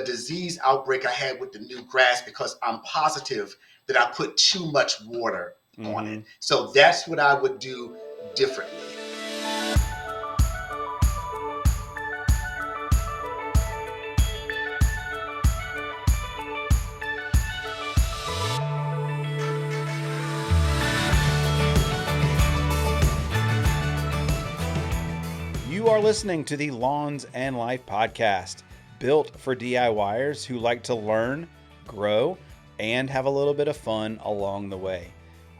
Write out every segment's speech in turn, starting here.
disease outbreak I had with the new grass because I'm positive that I put too much water on it. So that's what I would do differently. You are listening to the Lawns and Life podcast, built for DIYers who like to learn, grow, and have a little bit of fun along the way.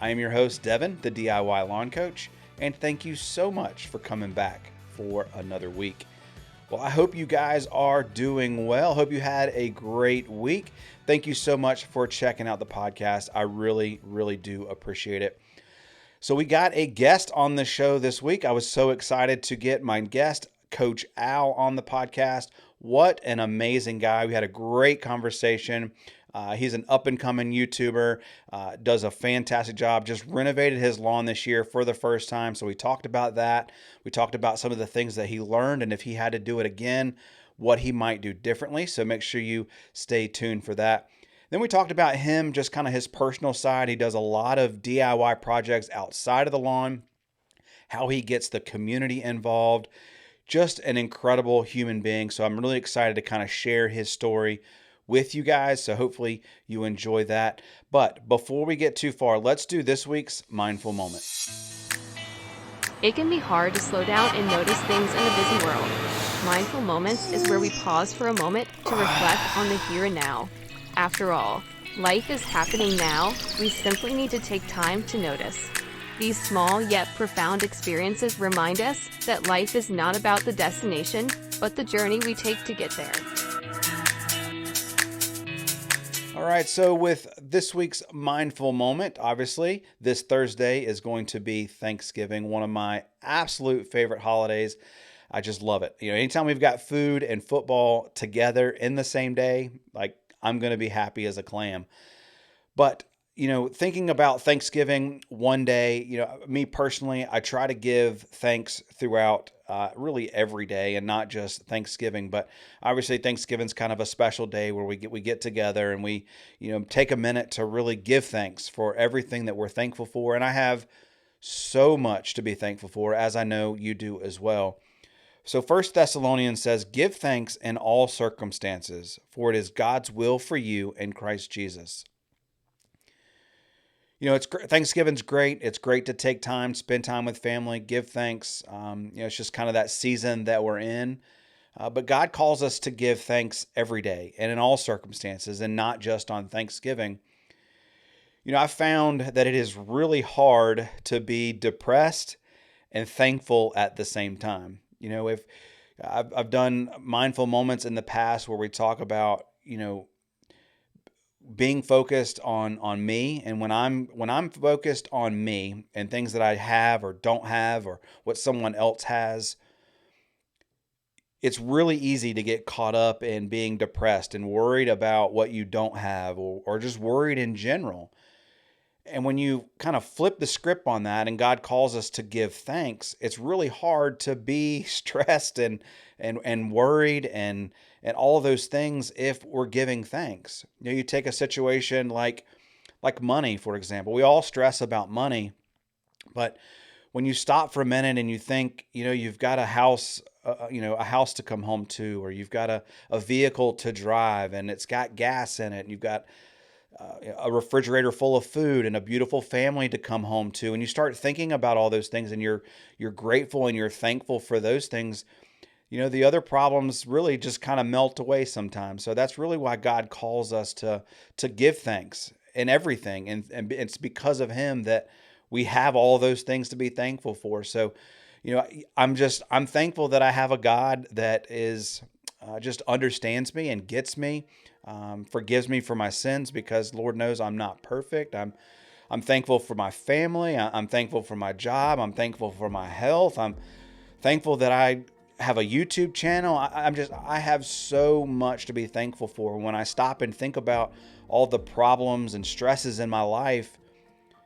I am your host, Devin, the DIY lawn coach, and thank you so much for coming back for another week. Well, I hope you guys are doing well. Hope you had a great week. Thank you so much for checking out the podcast. I really, really do appreciate it. So we got a guest on the show this week. I was so excited to get my guest, Coach Al, on the podcast. What an amazing guy. We had a great conversation. He's an up-and-coming YouTuber, does a fantastic job, just renovated his lawn this year for the first time. So we talked about that. We talked about some of the things that he learned, and if he had to do it again, what he might do differently. So make sure you stay tuned for that. Then we talked about him, just kind of his personal side. He does a lot of DIY projects outside of the lawn, how he gets the community involved. Just an incredible human being. So I'm really excited to kind of share his story with you guys. So hopefully you enjoy that. But before we get too far, let's do this week's Mindful Moment. It can be hard to slow down and notice things in a busy world. Mindful Moments is where we pause for a moment to reflect on the here and now. After all, life is happening now. We simply need to take time to notice. These small yet profound experiences remind us that life is not about the destination, but the journey we take to get there. All right, so with this week's Mindful Moment, obviously, this Thursday is going to be Thanksgiving, one of my absolute favorite holidays. I just love it. Anytime we've got food and football together in the same day, I'm going to be happy as a clam. But, thinking about Thanksgiving one day, me personally, I try to give thanks throughout really every day and not just Thanksgiving. But obviously Thanksgiving's kind of a special day where we get together and we, take a minute to really give thanks for everything that we're thankful for. And I have so much to be thankful for, as I know you do as well. So 1 Thessalonians says, give thanks in all circumstances, for it is God's will for you in Christ Jesus. Thanksgiving's great. It's great to take time, spend time with family, give thanks. It's just kind of that season that we're in. But God calls us to give thanks every day and in all circumstances and not just on Thanksgiving. I found that it is really hard to be depressed and thankful at the same time. If I've done mindful moments in the past where we talk about, being focused on me, and when I'm focused on me and things that I have or don't have or what someone else has, it's really easy to get caught up in being depressed and worried about what you don't have or just worried in general. And when you kind of flip the script on that and God calls us to give thanks, it's really hard to be stressed and worried and all of those things if we're giving thanks. You take a situation like money, for example. We all stress about money, but when you stop for a minute and you think, you've got a house to come home to, or you've got a vehicle to drive and it's got gas in it, and you've got a refrigerator full of food and a beautiful family to come home to, and you start thinking about all those things and you're grateful and you're thankful for those things, the other problems really just kind of melt away sometimes. So that's really why God calls us to give thanks in everything, and it's because of Him that we have all those things to be thankful for. So I'm thankful that I have a God that is just understands me and gets me. Forgives me for my sins, because Lord knows I'm not perfect. I'm thankful for my family. I'm thankful for my job. I'm thankful for my health. I'm thankful that I have a YouTube channel. I have so much to be thankful for. When I stop and think about all the problems and stresses in my life,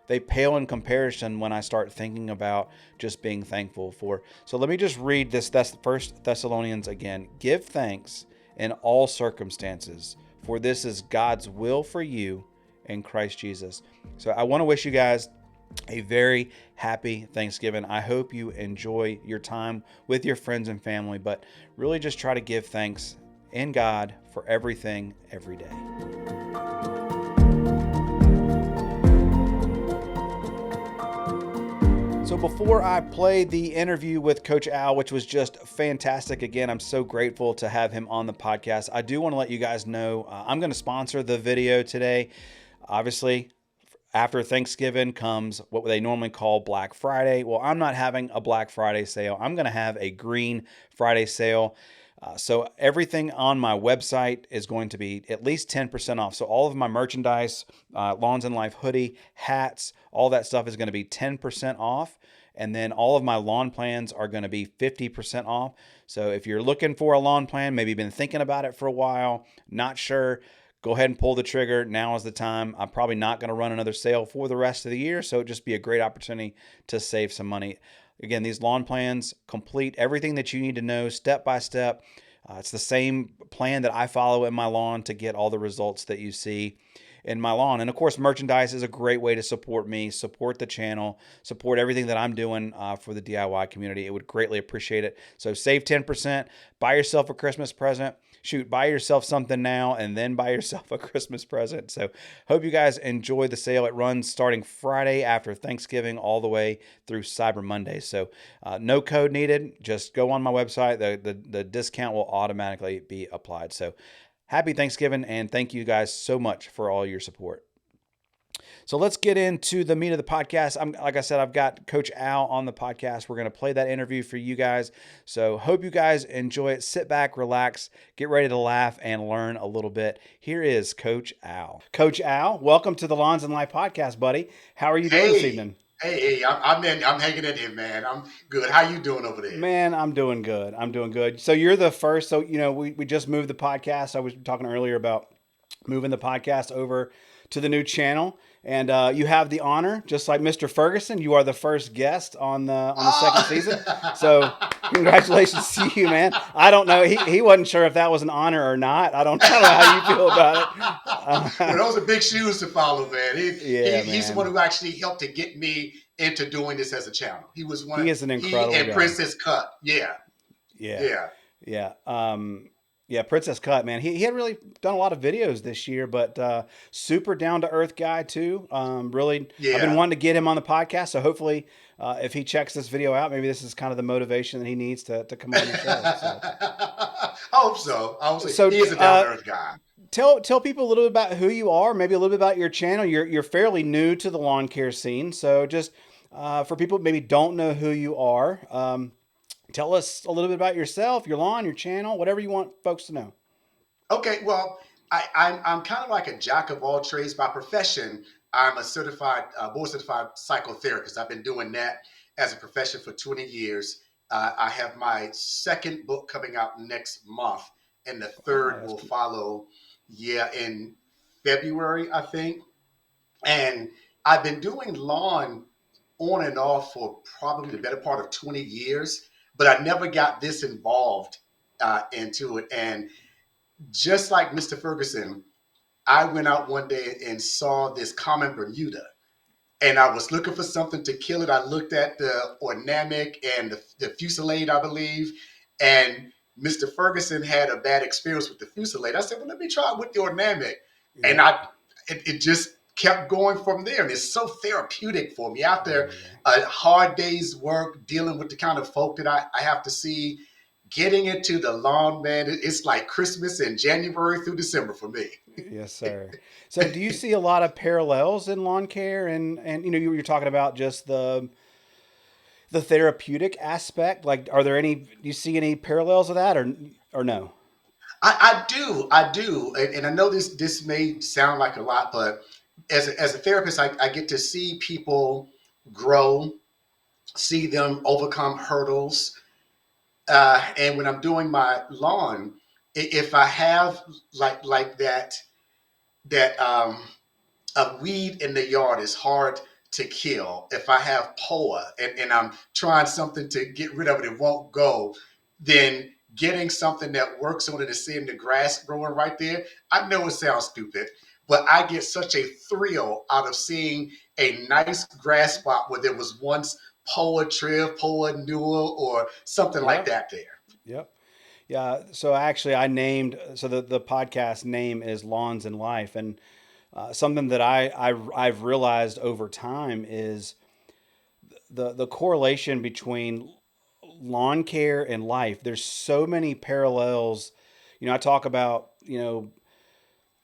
they pale in comparison when I start thinking about just being thankful for. So let me just read this 1 Thessalonians again. Give thanks in all circumstances, for this is God's will for you in Christ Jesus. So I want to wish you guys a very happy Thanksgiving. I hope you enjoy your time with your friends and family, but really just try to give thanks in God for everything every day. So before I play the interview with Coach Al, which was just fantastic, again, I'm so grateful to have him on the podcast. I do want to let you guys know I'm going to sponsor the video today. Obviously, after Thanksgiving comes what they normally call Black Friday. Well, I'm not having a Black Friday sale. I'm going to have a Green Friday sale. So everything on my website is going to be at least 10% off. So all of my merchandise, Lawns and Life hoodie, hats, all that stuff is going to be 10% off. And then all of my lawn plans are going to be 50% off. So if you're looking for a lawn plan, maybe been thinking about it for a while, not sure, go ahead and pull the trigger. Now is the time. I'm probably not going to run another sale for the rest of the year. So it'd just be a great opportunity to save some money. Again, these lawn plans complete everything that you need to know step by step. It's the same plan that I follow in my lawn to get all the results that you see in my lawn. And of course, merchandise is a great way to support me, support the channel, support everything that I'm doing for the DIY community. It would greatly appreciate it. So save 10%, buy yourself a Christmas present. Shoot, buy yourself something now and then buy yourself a Christmas present. So hope you guys enjoy the sale. It runs starting Friday after Thanksgiving all the way through Cyber Monday. So no code needed. Just go on my website. The discount will automatically be applied. So happy Thanksgiving, and thank you guys so much for all your support. So let's get into the meat of the podcast. Like I said, I've got Coach Al on the podcast. We're going to play that interview for you guys. So hope you guys enjoy it. Sit back, relax, get ready to laugh and learn a little bit. Here is Coach Al. Coach Al, welcome to the Lawns and Life podcast, buddy. How are you doing this evening? I'm hanging in here, man. I'm good. How you doing over there? Man, I'm doing good. I'm doing good. So you're the first. So, we just moved the podcast. I was talking earlier about moving the podcast over to the new channel. And you have the honor, just like Mr. Ferguson, you are the first guest on the second season. So congratulations to you, man. I don't know. He wasn't sure if that was an honor or not. I don't know how you feel about it. Well, those are big shoes to follow, man. He's the man. one who actually helped to get me into doing this as a channel. He was one. He is an incredible He and guy. Princess Cut. Yeah. Yeah, Princess Cut, man. He had really done a lot of videos this year, but super down to earth guy too. Really, I've been wanting to get him on the podcast. So hopefully, if he checks this video out, maybe this is kind of the motivation that he needs to come on the show. So. I hope so. So he is a down to earth guy. Tell people a little bit about who you are, maybe a little bit about your channel. You're fairly new to the lawn care scene, so just for people who maybe don't know who you are. Tell us a little bit about yourself, your lawn, your channel, whatever you want folks to know. Okay, well, I'm kind of like a jack of all trades by profession. I'm a certified, board certified psychotherapist. I've been doing that as a profession for 20 years. I have my second book coming out next month, and the third will follow, in February, I think. And I've been doing lawn on and off for probably the better part of 20 years, but I never got this involved into it. And just like Mr. Ferguson, I went out one day and saw this common Bermuda, and I was looking for something to kill it. I looked at the ornamic and the fusillade, I believe, and Mr. Ferguson had a bad experience with the fusillade. I said, well, let me try it with the ornamic. And it just kept going from there. And it's so therapeutic for me after a hard day's work dealing with the kind of folk that I have to see. Getting into the lawn, man, it's like Christmas in January through December for me. Yes, sir. So do you see a lot of parallels in lawn care? And you're talking about just the therapeutic aspect. Like, do you see any parallels of that or no? I do. And I know this may sound like a lot, but as a therapist, I get to see people grow, see them overcome hurdles. And when I'm doing my lawn, if I have like that a weed in the yard is hard to kill. If I have POA and I'm trying something to get rid of it, it won't go. Then getting something that works on it and seeing the grass growing right there. I know it sounds stupid, but I get such a thrill out of seeing a nice grass spot where there was once Poa triv, Poa newell, or something like Yep. that there. Yep. Yeah. So actually, I named so the podcast name is Lawns and Life, and something that I've realized over time is the correlation between lawn care and life. There's so many parallels. I talk about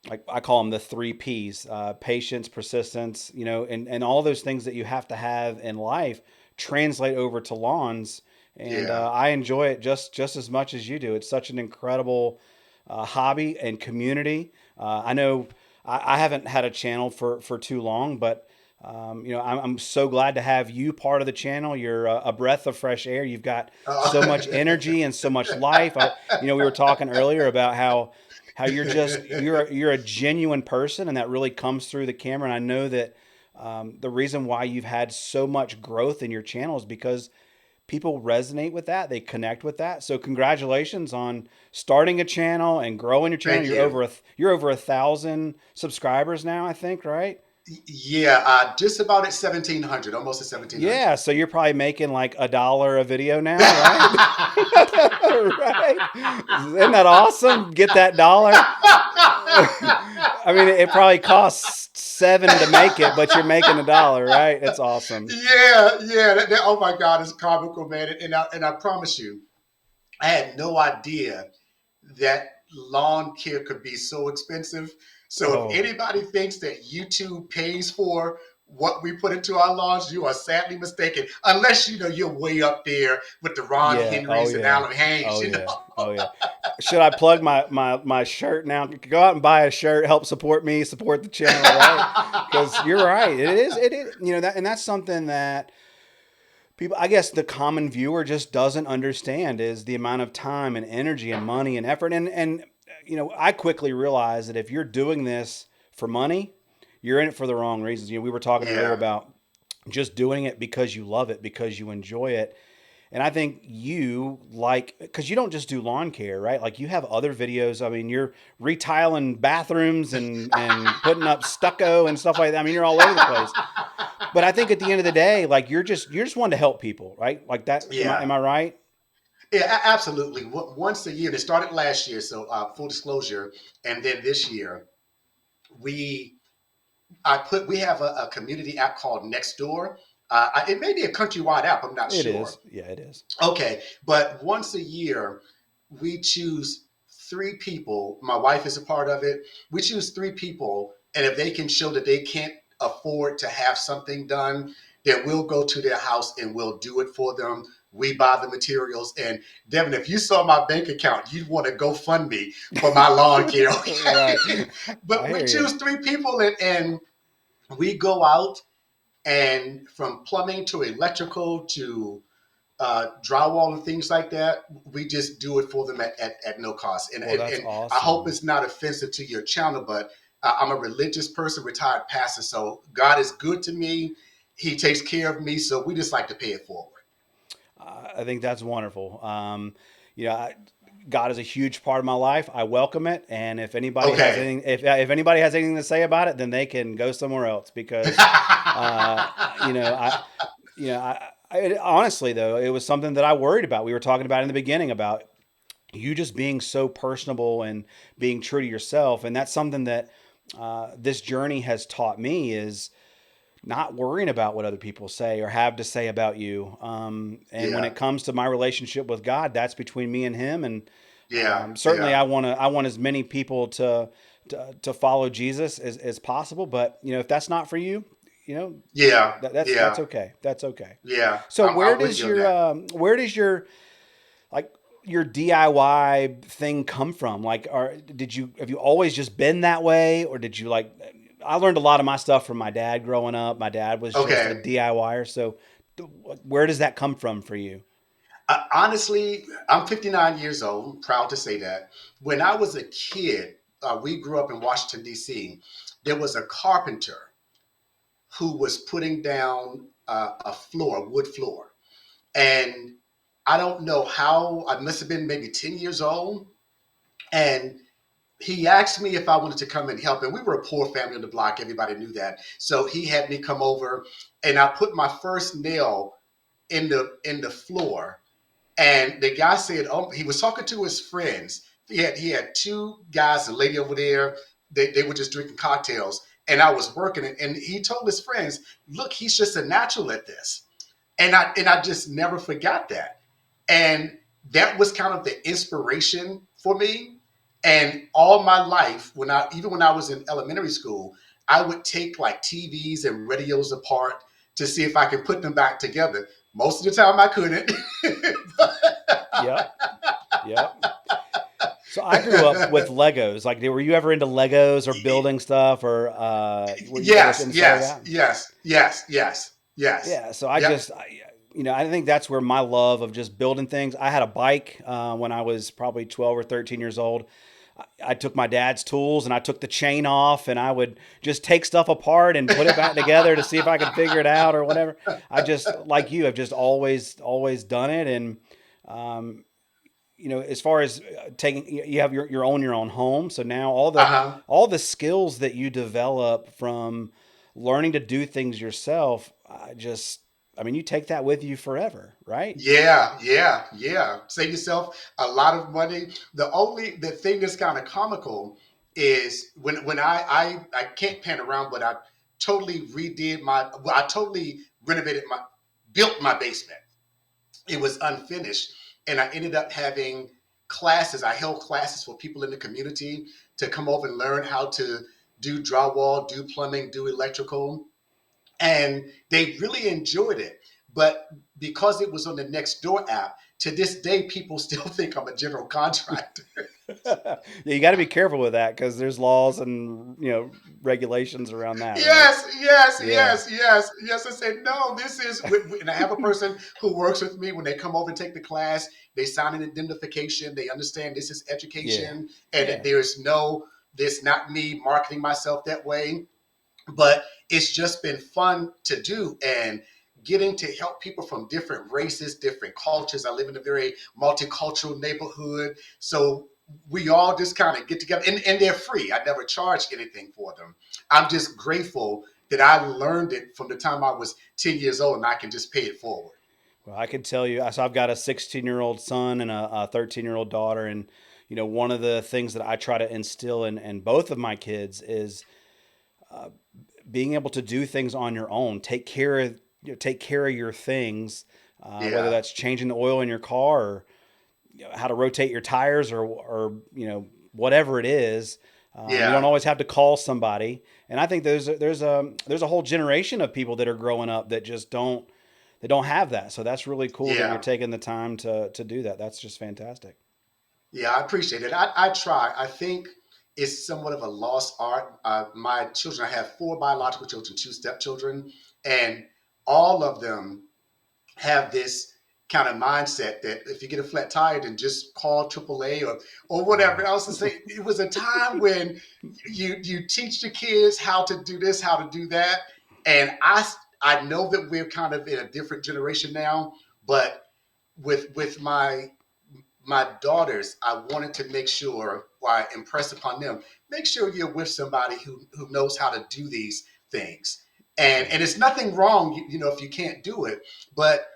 like I call them the three P's: patience, persistence, and all those things that you have to have in life translate over to lawns. And Yeah. I enjoy it just as much as you do. It's such an incredible hobby and community. I know I haven't had a channel for too long, but I'm so glad to have you part of the channel. You're a breath of fresh air. You've got so much energy and so much life. We were talking earlier about how you're a genuine person, and that really comes through the camera. And I know that the reason why you've had so much growth in your channel is because people resonate with that, they connect with that. So congratulations on starting a channel and growing your channel. Thank you. You're over 1,000 subscribers now, I think, right? Yeah, just about at 1,700, almost at Yeah, 1,700. so you're probably making like $1 a video now, right? Right? Isn't that awesome? Get that dollar. I mean, it probably costs seven to make it, but you're making $1, right? It's awesome. Yeah. Oh my God, it's comical, man. And I promise you, I had no idea that lawn care could be so expensive. So if Oh, anybody thinks that YouTube pays for what we put into our lawns, you are sadly mistaken. Unless you're way up there with the Ron yeah. Oh, Henrys and yeah. Alan Haynes. Oh, yeah. Oh, yeah. Should I plug my shirt now? Go out and buy a shirt, help support me, support the channel, right? Because you're right. It is, that, and that's something that people, I guess the common viewer just doesn't understand is the amount of time and energy and money and effort. And I quickly realized that if you're doing this for money, you're in it for the wrong reasons. We were talking earlier Yeah, about just doing it because you love it, because you enjoy it. And I think because you don't just do lawn care, right? Like you have other videos. I mean, you're retiling bathrooms and putting up stucco and stuff like that. I mean, you're all over the place. But I think at the end of the day, like you're just wanting to help people, right? Like that. Am I yeah. am I right? Yeah, absolutely. Once a year, it started last year, so full disclosure, and then this year we we have a community app called Nextdoor. It may be a countrywide app. I'm not It sure. is. Yeah, it is. Okay, but once a year, we choose three people. My wife is a part of it. We choose three people, and if they can show that they can't afford to have something done, then we'll go to their house and we'll do it for them. We buy the materials. And Devin, if you saw my bank account, you'd want to go fund me for my lawn care. Right. Okay? I But we hear you. choose three people and we go out and from plumbing to electrical to drywall and things like that, we just do it for them at no cost. And, Well, and that's and I hope awesome. it's not offensive to your channel, but I'm a religious person, retired pastor, so God is good to me. He takes care of me, so we just like to pay it forward. I think that's wonderful. You know, I, God is a huge part of my life. I welcome it, and Okay. if anybody has anything to say about it, then they can go somewhere else because, uh, you know, I, honestly though, it was something that I worried about. We were talking about in the beginning about you just being so personable and being true to yourself, and that's something that this journey has taught me is not worrying about what other people say or have to say about you. And when Yeah. it comes to my relationship with God, that's between me and Him. And Yeah. certainly, Yeah. I want as many people to follow Jesus as possible. But if that's not for you, you know Yeah. that's Yeah. okay. That's okay. Yeah. So I'm with you on that. where does your like your DIY thing come from? Like, have you always just been that way, or did you like? I learned a lot of my stuff from my dad growing up. My dad was just a Okay. DIYer. So, where does that come from for you? Honestly, I'm 59 years old. Proud to say that. When I was a kid, we grew up in Washington, D.C. There was a carpenter who was putting down a floor, a wood floor. And I don't know how, I must have been maybe 10 years old. And he asked me if I wanted to come and help. And we were a poor family on the block. Everybody knew that. So he had me come over and I put my first nail in the floor. And the guy said, oh, he was talking to his friends. He had two guys, a lady over there. They were just drinking cocktails. And I was working it. And he told his friends, look, he's just a natural at this. And I just never forgot that. And that was kind of the inspiration for me. And all my life, when I was in elementary school, I would take like TVs and radios apart to see if I could put them back together. Most of the time I couldn't. Yep. Yep. So I grew up with Legos. Like, were you ever into Legos or building stuff, or were you ever Yes, into stuff like yes, that? yes, yes, yes, yes. Yeah. So Yep. I think that's where my love of just building things. I had a bike when I was probably 12 or 13 years old. I took my dad's tools and I took the chain off and I would just take stuff apart and put it back together to see if I could figure it out or whatever. I just, like you, have just always done it. And, um, as far as taking, you have your own home. So now Uh-huh. all the skills that you develop from learning to do things yourself, I mean, you take that with you forever, right? Yeah, yeah, yeah. Save yourself a lot of money. The thing that's kind of comical is when I can't pan around, but I totally redid I totally renovated built my basement. It was unfinished, and I ended up having classes. I held classes for people in the community to come over and learn how to do drywall, do plumbing, do electrical, and they really enjoyed it. But because it was on the Nextdoor app, to this day, people still think I'm a general contractor. Yeah, you got to be careful with that because there's laws and regulations around that, right? Yes, yes, Yeah, yes, yes, yes. I said, no, this is, and I have a person who works with me when they come over and take the class. They sign an indemnification. They understand this is yeah, education and that yeah. there's not me marketing myself that way. But it's just been fun to do and getting to help people from different races, different cultures. I live in a very multicultural neighborhood. So we all just kind of get together and they're free. I never charge anything for them. I'm just grateful that I learned it from the time I was 10 years old and I can just pay it forward. Well, I can tell you. So I've got a 16-year-old son and a 13-year-old daughter, and one of the things that I try to instill in both of my kids is being able to do things on your own. Take care of your things, whether Yeah. that's changing the oil in your car or how to rotate your tires or whatever it is. You don't Yeah. always have to call somebody. And I think there's a whole generation of people that are growing up that just don't have that. So that's really cool that you're Yeah. taking the time to do that. That's just fantastic. Yeah, I appreciate it. I try. I think it's somewhat of a lost art. My children, I have four biological children, two stepchildren, and all of them have this kind of mindset that if you get a flat tire, then just call AAA or whatever Yeah. else. And say it was a time when you teach the kids how to do this, how to do that, and I know that we're kind of in a different generation now, but with my daughters, I wanted to make sure, or I impress upon them, make sure you're with somebody who knows how to do these things. That's And right. and it's nothing wrong, if you can't do it. But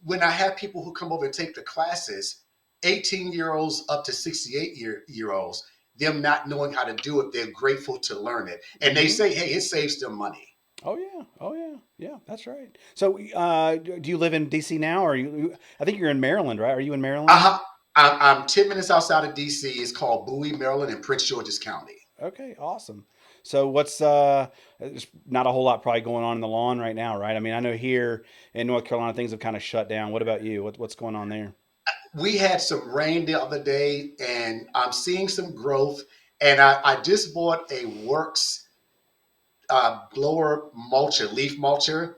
when I have people who come over and take the classes, 18-year-olds up to 68 year olds, them not knowing how to do it, they're grateful to learn it. And they Mm-hmm. say, hey, it saves them money. Oh yeah. Oh yeah. Yeah. That's right. So, do you live in DC now, or I think you're in Maryland, right? Are you in Maryland? Uh-huh. I'm 10 minutes outside of DC. It's called Bowie, Maryland, in Prince George's County. Okay, awesome. So what's there's not a whole lot probably going on in the lawn right now, right? I mean, I know here in North Carolina things have kind of shut down. What about you? What's going on there? We had some rain the other day, and I'm seeing some growth. And I just bought a Works blower mulcher, leaf mulcher.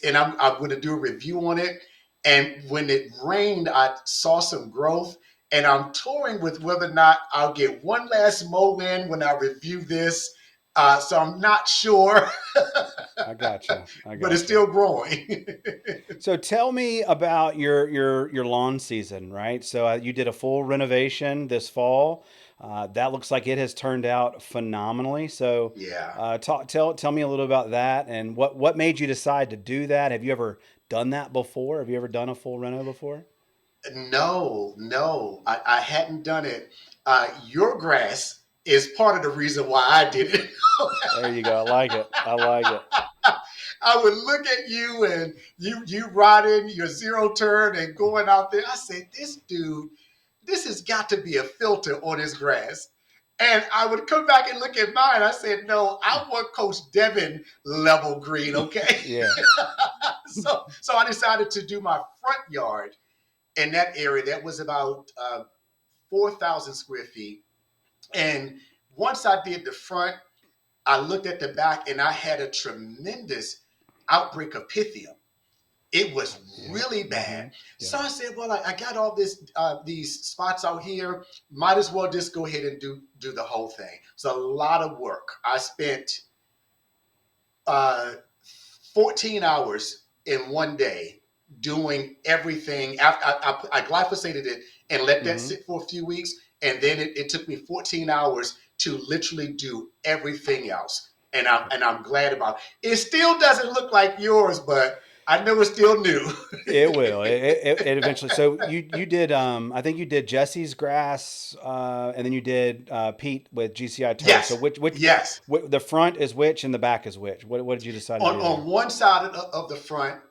And I'm going to do a review on it. And when it rained, I saw some growth, and I'm touring with whether or not I'll get one last mow in when I review this. So I'm not sure, I gotcha. I but it's gotcha. still growing. So tell me about your lawn season, right? So you did a full renovation this fall. That looks like it has turned out phenomenally. So Yeah. tell me a little about that and what made you decide to do that. Have you ever done that before? Have you ever done a full reno before? No, no, I hadn't done it. Your grass is part of the reason why I did it. There you go. I like it. I like it. I would look at you and you riding your zero turn and going out there. I said, this dude, this has got to be a filter on his grass. And I would come back and look at mine. I said, no, I want Coach Devin level green, okay? Yeah. So I decided to do my front yard in that area. That was about 4,000 square feet. And once I did the front, I looked at the back and I had a tremendous outbreak of pythium. It was Yeah. really Mm-hmm. bad. Yeah. So I said, well, I got all these spots out here. Might as well just go ahead and do the whole thing. It's a lot of work. I spent uh, 14 hours in one day doing everything. I glyphosated it and let that Mm-hmm. sit for a few weeks. And then it took me 14 hours to literally do everything else. And I'm glad about it. It still doesn't look like yours, but I know it's still new. It will. It eventually. So you did. I think you did Jesse's grass, and then you did Pete with GCI turf. So Yes, which yes. the front is which and the back is which? What did you decide to on, do on there? one side of the front,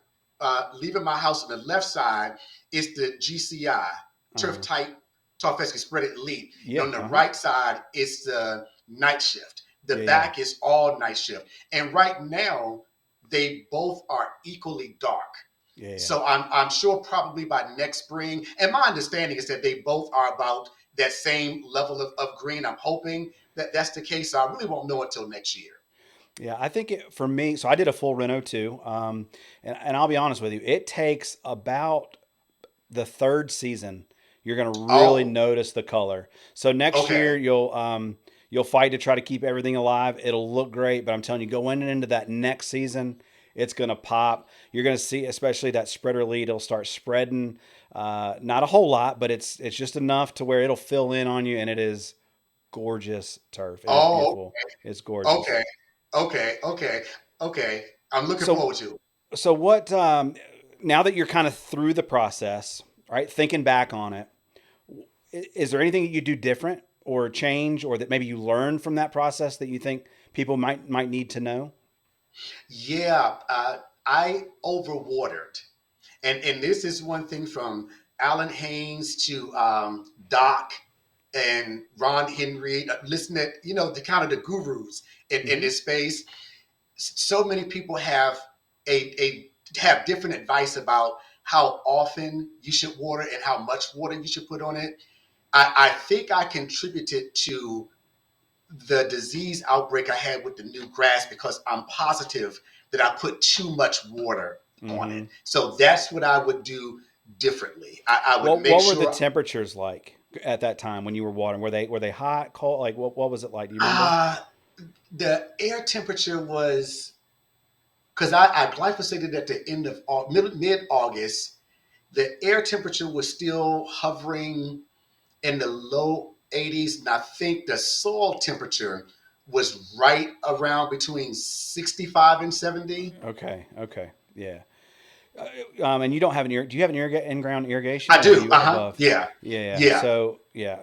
leaving my house on the left side, is the GCI, Uh turf huh. type, tall fescue spread it elite. And Yeah. on the Uh huh. right side is the night shift. The Yeah. Yeah. back is all night shift. And right now, they both are equally dark. Yeah. Yeah. So I'm sure probably by next spring, and my understanding is that they both are about that same level of green. I'm hoping that that's the case. So I really won't know until next year. Yeah, I think for me, so I did a full reno too, and I'll be honest with you, it takes about the third season you're going to really Oh, notice the color. So next year okay. you'll fight to try to keep everything alive. It'll look great, but I'm telling you, going into that next season, it's going to pop. You're going to see, especially that spreader lead. It'll start spreading, not a whole lot, but it's just enough to where it'll fill in on you, and it is gorgeous turf. It is Oh, beautiful. It's gorgeous. okay, okay, okay. I'm looking So forward to it. so what? Now that you're kind of through the process, right? Thinking back on it, is there anything that you do different or change, or that maybe you learned from that process that you think people might need to know? Yeah, I overwatered, and this is one thing from Alan Haynes to Doc and Ron Henry. Listen to the kind of the gurus in Mm-hmm. this space. So many people a have different advice about how often you should water and how much water you should put on it. I think I contributed to the disease outbreak I had with the new grass because I'm positive that I put too much water on Mm-hmm. it. So that's what I would do differently. I would make What were the sure temperatures like at that time when you were watering? Were they hot, cold? Like what was it like? Do you remember? uh, the air temperature was because I glyphosated at the end of mid August. The air temperature was still hovering in the low 80s. And I think the soil temperature was right around between 65 and 70. Okay. Okay. Yeah. And you don't have do you have an in-ground irrigation, I or are do. you Uh huh. above? Yeah. Yeah. Yeah. Yeah. So yeah.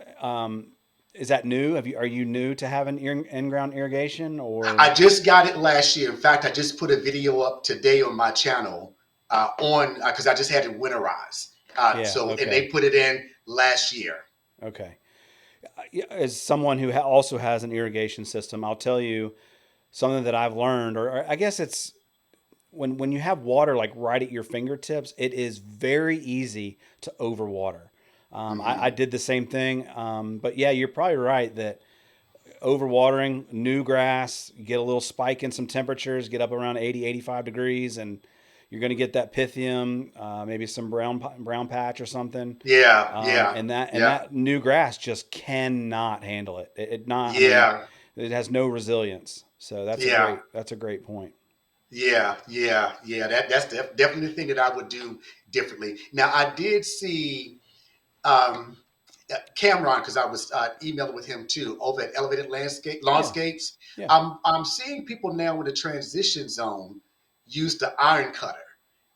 Is that new? Are you new to having in-ground irrigation, or? I just got it last year. In fact, I just put a video up today on my channel on because I just had it winterized. Yeah. So, and they Okay. put it in last year. Okay. Yeah, as someone who also has an irrigation system, I'll tell you something that I've learned, or I guess it's when you have water like right at your fingertips, it is very easy to overwater. I Hmm. did the same thing, but yeah, you're probably right that overwatering new grass, you get a little spike in some temperatures, get up around 80, 85 degrees, and you're going to get that pythium, maybe some brown patch or something. Yeah. Yeah. And Yeah. that new grass just cannot handle it. It not. I mean, Yeah. it has no resilience. So Yeah, that's a great point. yeah. Definitely the thing that I would do differently. Now, I did see um, Cameron, because I was emailing with him too, over at Elevated Yeah, Lawnscapes. yeah. I'm seeing people now in the transition zone use the iron cutter,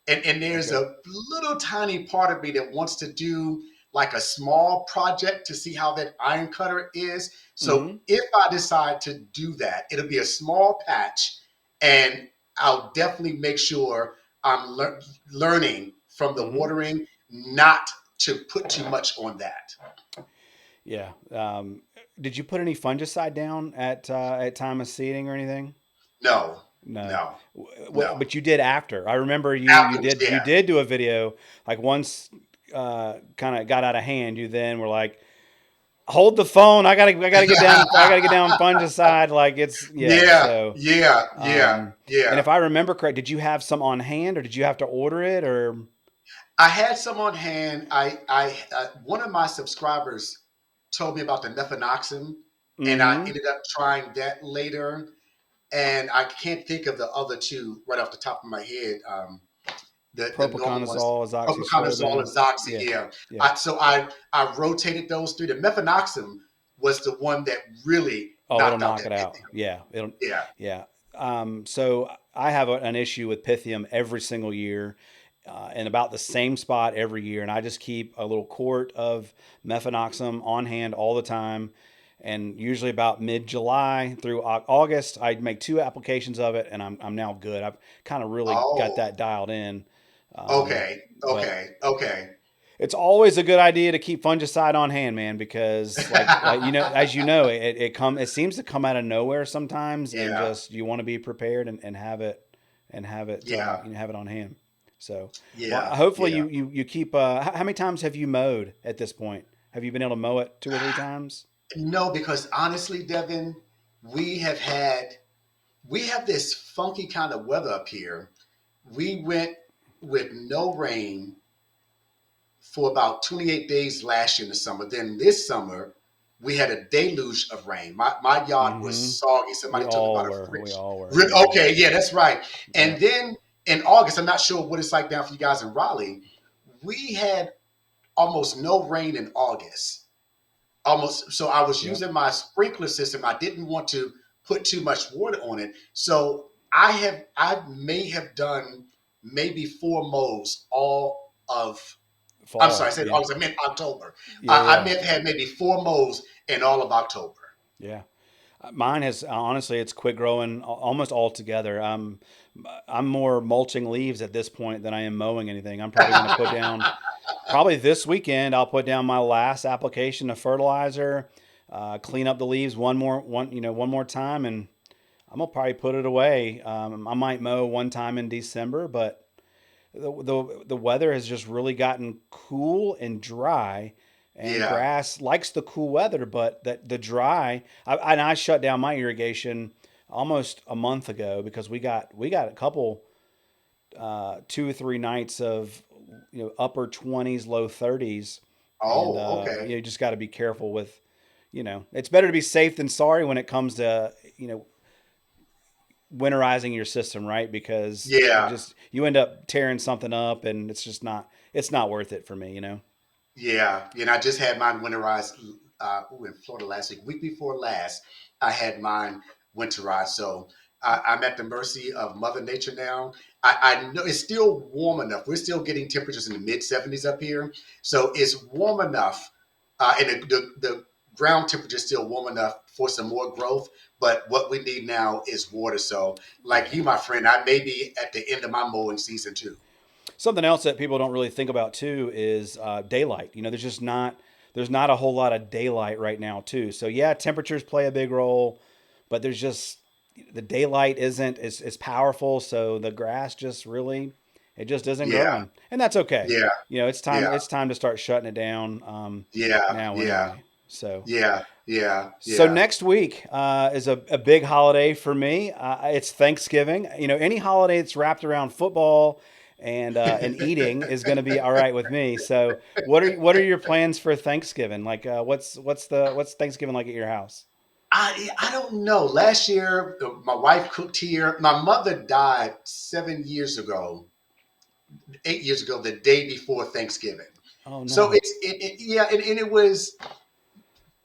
and there's Okay. a little tiny part of me that wants to do like a small project to see how that iron cutter is. So Mm-hmm. if I decide to do that, it'll be a small patch, and I'll definitely make sure I'm learning from the Mm-hmm. watering, not to put too much on that. Yeah. Did you put any fungicide down at time of seeding or anything? No, No. no, no. But you did after. I remember Afterwards, you yeah. did do a video like once kind of got out of hand. You then were like, hold the phone. I gotta get down. I gotta get down fungicide. Like it's yeah. Yeah, So yeah, yeah, um, and yeah. if I remember correct, did you have some on hand or did you have to order it or? I had some on hand. One of my subscribers told me about the methanoxin, and I Mm-hmm. ended up trying that later. And I can't think of the other two right off the top of my head. The normal ones, Propiconazole, propiconazole and azoxystrobin. Zoxy. Yeah. Yeah, Yeah. I rotated those three. The methanoxin was the one that really Oh, it'll knocked out knock that it out. Pythium. Yeah. It'll, Yeah. yeah. So I have an issue with Pythium every single year, in about the same spot every year, and I just keep a little quart of mefenoxam on hand all the time. And usually about mid July through August, I make 2 applications of it, and I'm now good. I've kind of really got Oh, that dialed in. Um, okay, but okay, okay. it's always a good idea to keep fungicide on hand, man, because you know, as you know, it seems to come out of nowhere sometimes, and Yeah, just you want to be prepared and have it yeah, you know, have it on hand. So, well, yeah, hopefully yeah. you keep. How many times have you mowed at this point? Have you been able to mow it 2 or 3 times? No, because honestly, Devin, we have had we have this funky kind of weather up here. We went with no rain for about 28 days last year in the summer. Then this summer, we had a deluge of rain. My yard was Mm-hmm. soggy. Somebody told me about a We fridge. all were. Yeah. Okay, yeah, that's right. Yeah. And then in August, I'm not sure what it's like down for you guys in Raleigh. We had almost no rain in August. Almost. So I was Yep. using my sprinkler system. I didn't want to put too much water on it. So I may have done maybe 4 mows all of, I'm sorry, I Fall. said Yeah. August, I meant October. Yeah. I Yeah. may have had maybe 4 mows in all of October. Yeah. Mine has honestly, it's quit growing almost altogether. I'm more mulching leaves at this point than I am mowing anything. I'm probably going to put down, probably this weekend, I'll put down my last application of fertilizer, clean up the leaves one more time, and I'm gonna probably put it away. I might mow one time in December, but the weather has just really gotten cool and dry, and Yeah. grass likes the cool weather, but that the dry. And I shut down my irrigation almost a month ago because we got a couple 2 or 3 nights of upper 20s, low 30s, and Oh, okay. you just got to be careful with. It's better to be safe than sorry when it comes to winterizing your system, right? Because Yeah. you end up tearing something up, and it's not worth it for me. Yeah, I just had mine winterized. In Florida last week before last, I had mine winterized. So I'm at the mercy of Mother Nature now. I know it's still warm enough. We're still getting temperatures in the mid 70s up here, so it's warm enough, and the ground temperature is still warm enough for some more growth. But what we need now is water. So, like Yeah. you, my friend, I may be at the end of my mowing season too. Something else that people don't really think about too is daylight. There's not a whole lot of daylight right now too. So yeah, temperatures play a big role, but there's just the daylight isn't as powerful. So the grass just really it just isn't Yeah, growing, and that's okay. yeah, It's time. yeah, It's time to start shutting it down yeah, now yeah. anyway. So. Yeah, yeah, So yeah. next week is a big holiday for me. It's Thanksgiving. Any holiday that's wrapped around football and eating is going to be all right with me. So what are your plans for Thanksgiving? Like what's Thanksgiving like at your house? I don't know. Last year, my wife cooked here. My mother died 7 years ago, 8 years ago, the day before Thanksgiving. Oh So no. yeah, and it was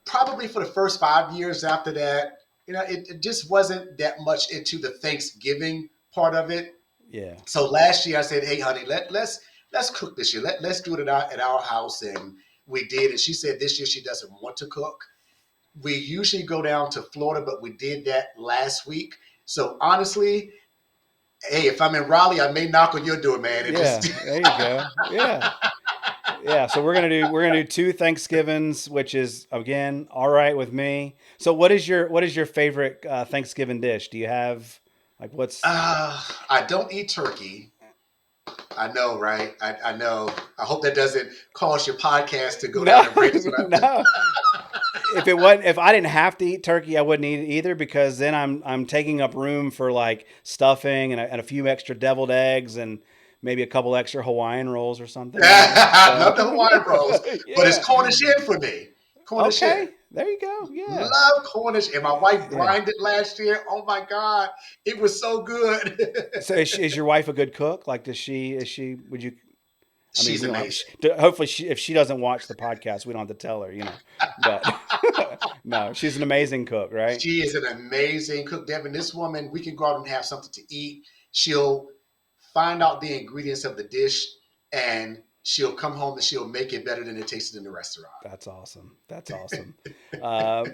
probably for the first 5 years after that. It just wasn't that much into the Thanksgiving part of it. Yeah. So last year I said, "Hey, honey, let's cook this year. Let's do it at our house," and we did. And she said this year she doesn't want to cook. We usually go down to Florida, but we did that last week. So honestly, hey, if I'm in Raleigh, I may knock on your door, man, and Yeah. just There you go. Yeah. Yeah. So we're gonna do two Thanksgivings, which is again all right with me. So what is your favorite Thanksgiving dish? Do you have like what's I don't eat turkey. I know, right? I know. I hope that doesn't cause your podcast to go no down the drain. no if I didn't have to eat turkey, I wouldn't eat it either because then I'm taking up room for like stuffing and a few extra deviled eggs and maybe a couple extra Hawaiian rolls or something, So Love the Hawaiian rolls, but it's yeah. Cornish hen for me. Cornish hen. Okay, there you go. Yeah. Love Cornish, and my wife Yeah. brined it last year. Oh my God, it was so good. So is your wife a good cook? Like, would you, I mean, She's we don't have, amazing. hopefully if she doesn't watch the podcast, we don't have to tell her, but no, she's an amazing cook, right? She is an amazing cook, Devin. This woman, we can go out and have something to eat. She'll find out the ingredients of the dish, and she'll come home and she'll make it better than it tasted in the restaurant. That's awesome. That's awesome.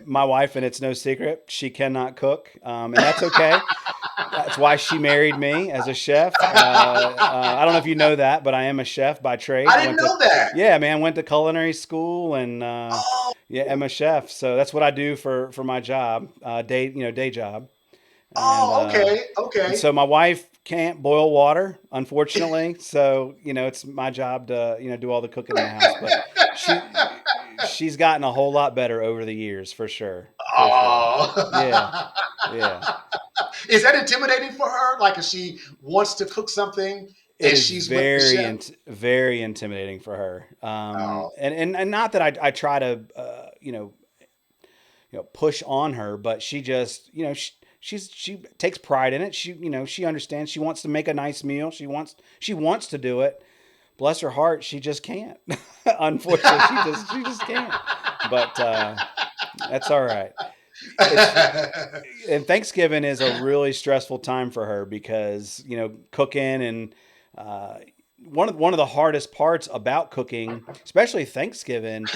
My wife, and it's no secret, she cannot cook, and that's okay. That's why she married me as a chef. I don't know if you know that, but I am a chef by trade. I didn't know that. Yeah, man, went to culinary school and Oh, yeah, I'm a chef. So that's what I do for my job, day job. And oh, uh, okay, and okay. so my wife can't boil water, unfortunately. So it's my job to do all the cooking in the house. But she's gotten a whole lot better over the years, for sure, for sure. Yeah, Oh. yeah. Is that intimidating for her? Like if she wants to cook something It and is she's with the chef? very intimidating for her. Oh, And not that I try to push on her, but she just she takes pride in it. She understands. She wants to make a nice meal. She wants to do it. Bless her heart, she just can't. Unfortunately, she just can't. But that's all right. It's and Thanksgiving is a really stressful time for her because cooking and uh, one of the hardest parts about cooking, especially Thanksgiving,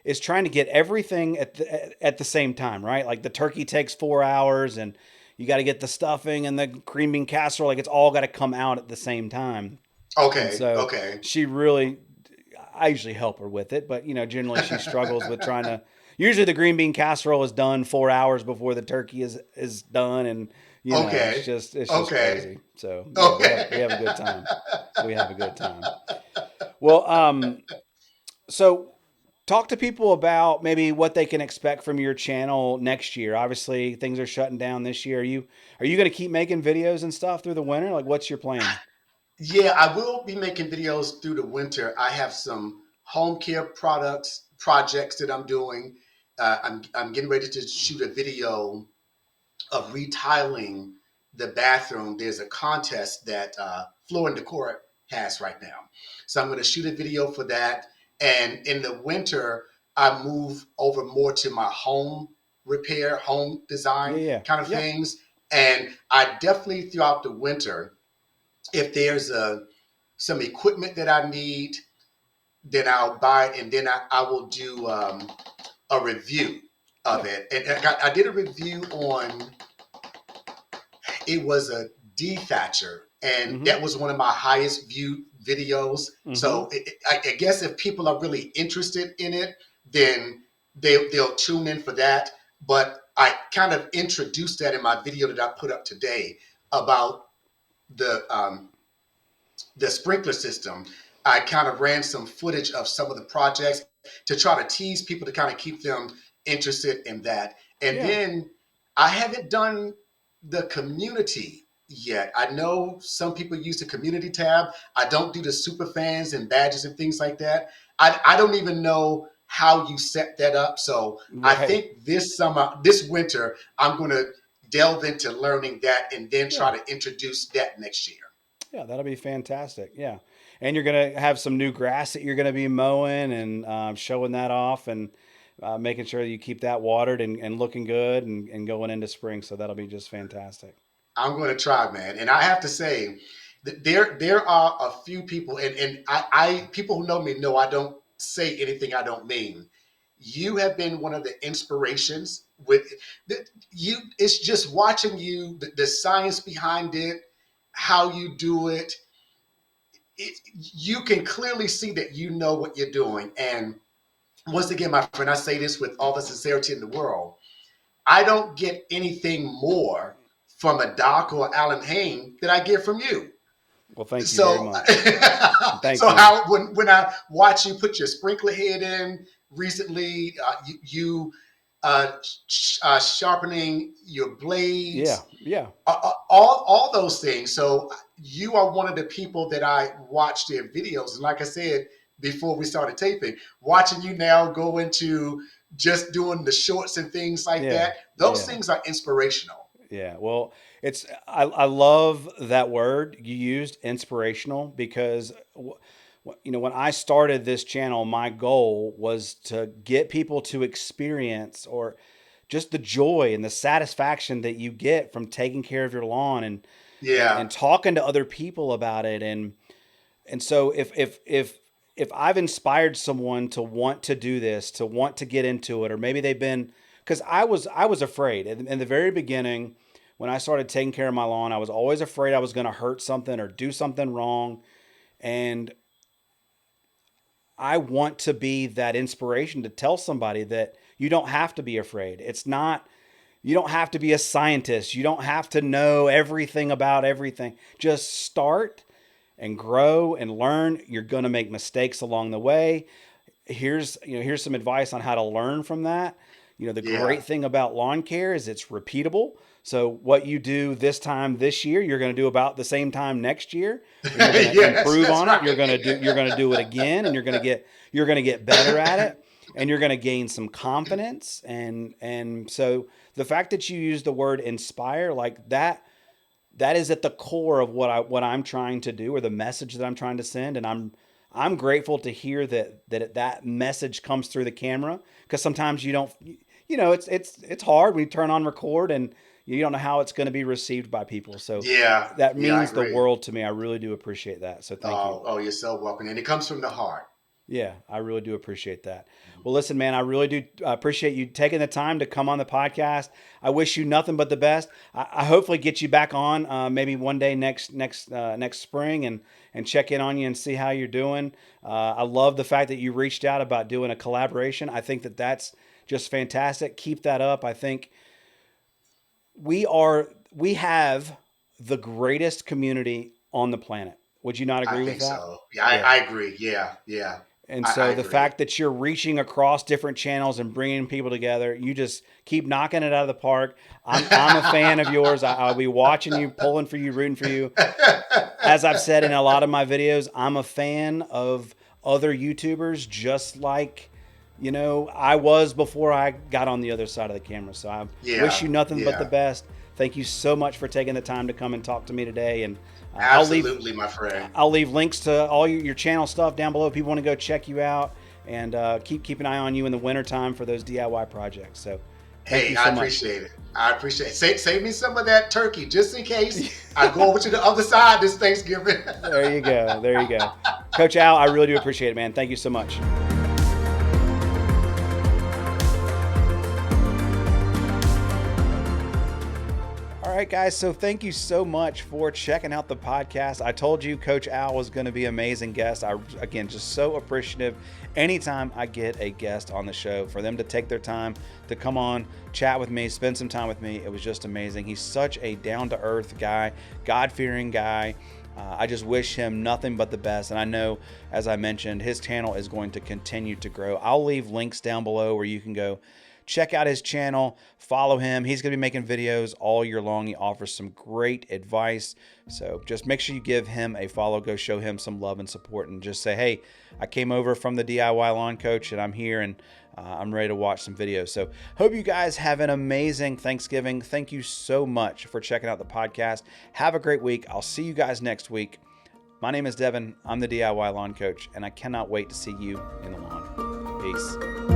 is trying to get everything at the same time, right? Like the turkey takes 4 hours, and you got to get the stuffing and the cream bean casserole. Like it's all got to come out at the same time, and okay, so okay. she really. I usually help her with it, but generally she struggles with trying to. Usually the green bean casserole is done 4 hours before the turkey is done, and it's Okay. just Okay. crazy. So yeah, we have a Okay. good time. We have a good time. Well, so talk to people about maybe what they can expect from your channel next year. Obviously, things are shutting down this year. Are you going to keep making videos and stuff through the winter? Like, what's your plan? Yeah, I will be making videos through the winter. I have some home care projects that I'm doing. I'm getting ready to shoot a video of retiling the bathroom. There's a contest that Floor and Decor has right now. So I'm going to shoot a video for that. And in the winter, I move over more to my home repair, home Yeah, design yeah, kind of yeah, things. And I definitely throughout the winter, if there's some equipment that I need, then I'll buy it and then I will do a review of yeah. it. And I did a review on it was a dethatcher, and Mm-hmm. that was one of my highest viewed videos. Mm-hmm. So I guess if people are really interested in it, then they'll tune in for that. But I kind of introduced that in my video that I put up today about the sprinkler system. I kind of ran some footage of some of the projects to try to tease people to kind of keep them interested in that. And Yeah. then I haven't done the community yet. I know some people use the community tab. I don't do the super fans and badges and things like that. I don't even know how you set that up. So I Right. think this winter, I'm going to delve into learning that and then Yeah. try to introduce that next year. Yeah, that'll be fantastic. Yeah. And you're going to have some new grass that you're going to be mowing and showing that off and making sure you keep that watered and looking good and going into spring. So that'll be just fantastic. I'm going to try, man. And I have to say that there are a few people, and I people who know me know I don't say anything I don't mean. You have been one of the inspirations with you. It's just watching you, the science behind it, how you do it. You can clearly see that you know what you're doing. And once again, my friend, I say this with all the sincerity in the world. I don't get anything more from a Doc or Alan Hain than I get from you. Well, thank you very So, much. Thank so you. how when I watch you put your sprinkler head in recently, sharpening your Yeah. blades, Yeah. all those things. So you are one of the people that I watch their videos, and like I said before we started taping, watching you now go into just doing the shorts and things like Yeah. that. Those Yeah. things are inspirational. Yeah. Well, I love that word you used, inspirational, because when I started this channel, my goal was to get people to experience or just the joy and the satisfaction that you get from taking care of your lawn Yeah, and talking to other people about it. And so if I've inspired someone to want to do this, to want to get into it, or maybe they've been, because I was afraid in the very beginning when I started taking care of my lawn. I was always afraid I was going to hurt something or do something wrong, and I want to be that inspiration to tell somebody that you don't have to be afraid. It's not. You don't have to be a scientist. You don't have to know everything about everything. Just start and grow and learn. You're going to make mistakes along the way. Here's some advice on how to learn from that. The yeah, great thing about lawn care is it's repeatable. So what you do this time this year, you're going to do about the same time next year, and you're going to yes, improve that's on it. right. You're going to do it again, and you're going to get better at it, and you're going to gain some confidence. And so the fact that you use the word inspire like that is at the core of what I'm trying to do or the message that I'm trying to send. And I'm grateful to hear that message comes through the camera, because sometimes you don't, it's hard. We turn on record and you don't know how it's going to be received by people. So Yeah, that yeah, I means the agree. world to me. I really do appreciate that. So thank you. Oh, you're so welcome, and it comes from the heart. Yeah, I really do appreciate that. Well, listen, man, I really do appreciate you taking the time to come on the podcast. I wish you nothing but the best. I hopefully get you back on maybe one day next spring and check in on you and see how you're doing. I love the fact that you reached out about doing a collaboration. I think that's just fantastic. Keep that up. I think we have the greatest community on the planet. Would you not I agree with think that? so. Yeah, Yeah. I agree. Yeah, yeah, And I so the agree. fact that you're reaching across different channels and bringing people together, you just keep knocking it out of the park. I'm a fan of yours. I'll be watching you, pulling for you, rooting for you. As I've said in a lot of my videos, I'm a fan of other YouTubers, just like I was before I got on the other side of the camera. So I wish Yeah, you nothing but the yeah, best. Thank you so much for taking the time to come and talk to me today. And I'll leave absolutely, my friend. I'll leave links to all your channel stuff down below if people want to go check you out, and keep an eye on you in the wintertime for those DIY projects. So thank Hey, you I so much. appreciate it. I appreciate it. Save me some of that turkey just in case I go over to the other side this Thanksgiving. There you go. There you go. Coach Al, I really do appreciate it, man. Thank you so much. All right, guys. So thank you so much for checking out the podcast. I told you Coach Al was going to be an amazing guest. Again, just so appreciative anytime I get a guest on the show, for them to take their time to come on, chat with me, spend some time with me. It was just amazing. He's such a down-to-earth guy, God-fearing guy. I just wish him nothing but the best. And I know, as I mentioned, his channel is going to continue to grow. I'll leave links down below where you can go check out his channel, follow him. He's going to be making videos all year long. He offers some great advice. So just make sure you give him a follow. Go show him some love and support, and just say, hey, I came over from the DIY Lawn Coach, and I'm here, and I'm ready to watch some videos. So hope you guys have an amazing Thanksgiving. Thank you so much for checking out the podcast. Have a great week. I'll see you guys next week. My name is Devin. I'm the DIY Lawn Coach, and I cannot wait to see you in the lawn. Peace.